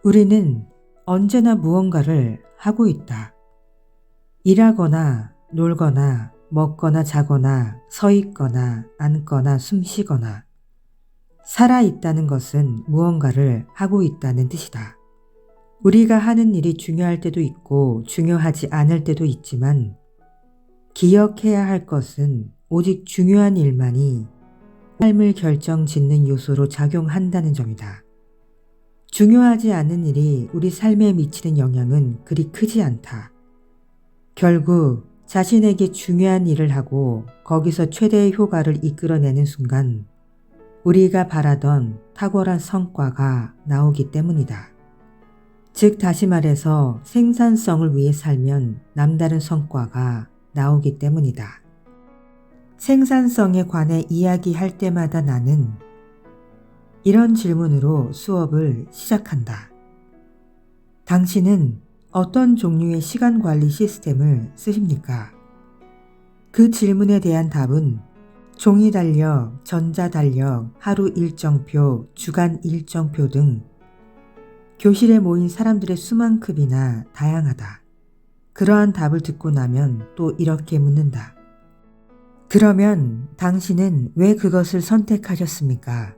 우리는 언제나 무언가를 하고 있다. 일하거나 놀거나 먹거나 자거나 서 있거나 앉거나 숨 쉬거나 살아있다는 것은 무언가를 하고 있다는 뜻이다. 우리가 하는 일이 중요할 때도 있고 중요하지 않을 때도 있지만 기억해야 할 것은 오직 중요한 일만이 삶을 결정짓는 요소로 작용한다는 점이다. 중요하지 않은 일이 우리 삶에 미치는 영향은 그리 크지 않다. 결국 자신에게 중요한 일을 하고 거기서 최대의 효과를 이끌어내는 순간 우리가 바라던 탁월한 성과가 나오기 때문이다. 즉 다시 말해서 생산성을 위해 살면 남다른 성과가 나오기 때문이다. 생산성에 관해 이야기할 때마다 나는 이런 질문으로 수업을 시작한다. 당신은 어떤 종류의 시간 관리 시스템을 쓰십니까? 그 질문에 대한 답은 종이 달력, 전자 달력, 하루 일정표, 주간 일정표 등 교실에 모인 사람들의 수만큼이나 다양하다. 그러한 답을 듣고 나면 또 이렇게 묻는다. 그러면 당신은 왜 그것을 선택하셨습니까?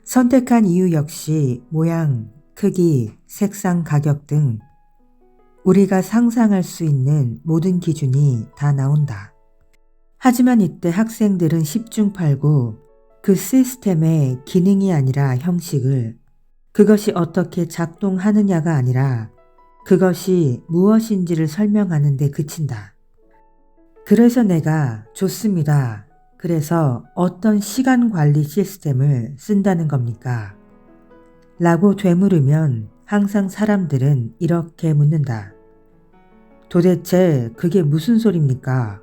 선택한 이유 역시 모양, 크기, 색상, 가격 등 우리가 상상할 수 있는 모든 기준이 다 나온다. 하지만 이때 학생들은 10중8구 그 시스템의 기능이 아니라 형식을, 그것이 어떻게 작동하느냐가 아니라 그것이 무엇인지를 설명하는 데 그친다. 그래서 내가 좋습니다. 그래서 어떤 시간 관리 시스템을 쓴다는 겁니까? 라고 되물으면 항상 사람들은 이렇게 묻는다. 도대체 그게 무슨 소립니까?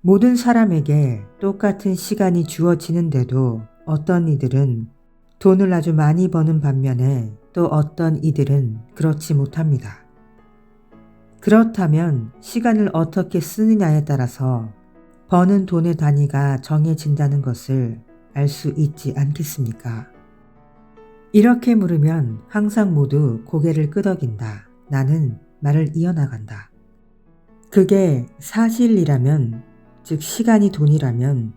모든 사람에게 똑같은 시간이 주어지는데도 어떤 이들은 돈을 아주 많이 버는 반면에 또 어떤 이들은 그렇지 못합니다. 그렇다면 시간을 어떻게 쓰느냐에 따라서 버는 돈의 단위가 정해진다는 것을 알 수 있지 않겠습니까? 이렇게 물으면 항상 모두 고개를 끄덕인다. 나는 말을 이어나간다. 그게 사실이라면, 즉 시간이 돈이라면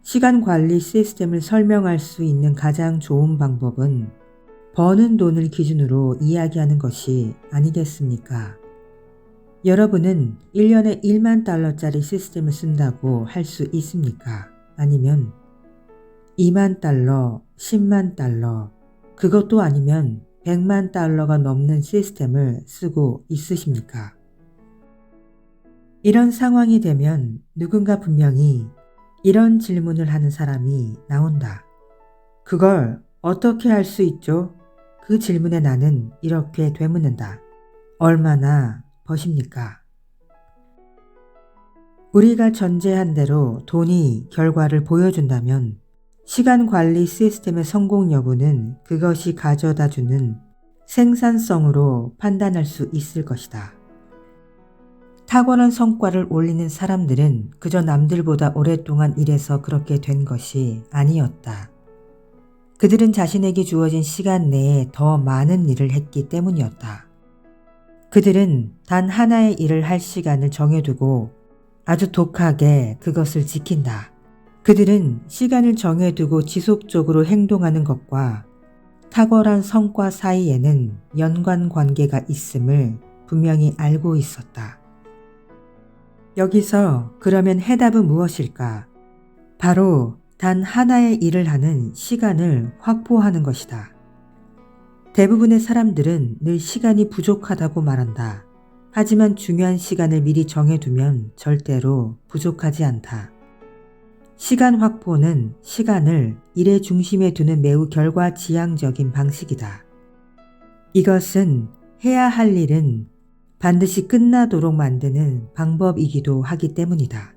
시간 관리 시스템을 설명할 수 있는 가장 좋은 방법은 버는 돈을 기준으로 이야기하는 것이 아니겠습니까? 여러분은 1년에 1만 달러짜리 시스템을 쓴다고 할 수 있습니까? 아니면 2만 달러, 10만 달러, 그것도 아니면 100만 달러가 넘는 시스템을 쓰고 있으십니까? 이런 상황이 되면 누군가 분명히 이런 질문을 하는 사람이 나온다. 그걸 어떻게 할 수 있죠? 그 질문에 나는 이렇게 되묻는다. 얼마나 버십니까? 우리가 전제한 대로 돈이 결과를 보여준다면 시간 관리 시스템의 성공 여부는 그것이 가져다주는 생산성으로 판단할 수 있을 것이다. 탁월한 성과를 올리는 사람들은 그저 남들보다 오랫동안 일해서 그렇게 된 것이 아니었다. 그들은 자신에게 주어진 시간 내에 더 많은 일을 했기 때문이었다. 그들은 단 하나의 일을 할 시간을 정해두고 아주 독하게 그것을 지킨다. 그들은 시간을 정해두고 지속적으로 행동하는 것과 탁월한 성과 사이에는 연관관계가 있음을 분명히 알고 있었다. 여기서 그러면 해답은 무엇일까? 바로 단 하나의 일을 하는 시간을 확보하는 것이다. 대부분의 사람들은 늘 시간이 부족하다고 말한다. 하지만 중요한 시간을 미리 정해두면 절대로 부족하지 않다. 시간 확보는 시간을 일의 중심에 두는 매우 결과지향적인 방식이다. 이것은 해야 할 일은 반드시 끝나도록 만드는 방법이기도 하기 때문이다.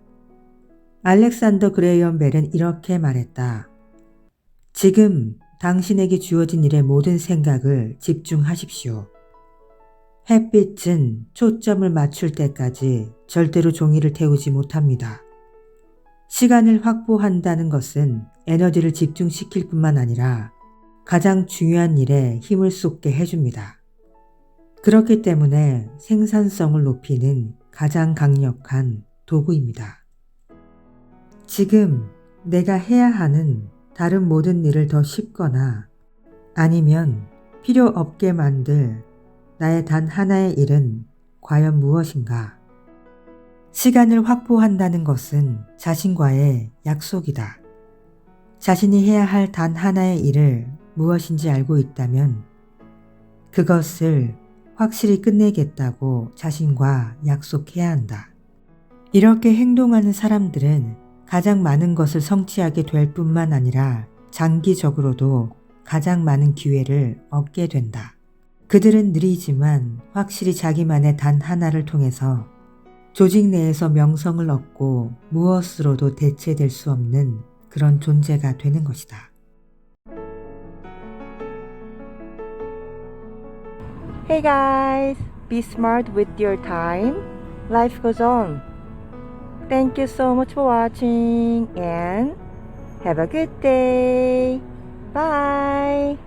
알렉산더 그레이엄 벨은 이렇게 말했다. 지금 당신에게 주어진 일에 모든 생각을 집중하십시오. 햇빛은 초점을 맞출 때까지 절대로 종이를 태우지 못합니다. 시간을 확보한다는 것은 에너지를 집중시킬 뿐만 아니라 가장 중요한 일에 힘을 쏟게 해줍니다. 그렇기 때문에 생산성을 높이는 가장 강력한 도구입니다. 지금 내가 해야 하는 다른 모든 일을 더 쉽거나 아니면 필요 없게 만들 나의 단 하나의 일은 과연 무엇인가? 시간을 확보한다는 것은 자신과의 약속이다. 자신이 해야 할 단 하나의 일을 무엇인지 알고 있다면 그것을 확실히 끝내겠다고 자신과 약속해야 한다. 이렇게 행동하는 사람들은 가장 많은 것을 성취하게 될 뿐만 아니라 장기적으로도 가장 많은 기회를 얻게 된다. 그들은 느리지만 확실히 자기만의 단 하나를 통해서 조직 내에서 명성을 얻고 무엇으로도 대체될 수 없는 그런 존재가 되는 것이다. Hey guys, be smart with your time. Life goes on. Thank you so much for watching and have a good day. Bye.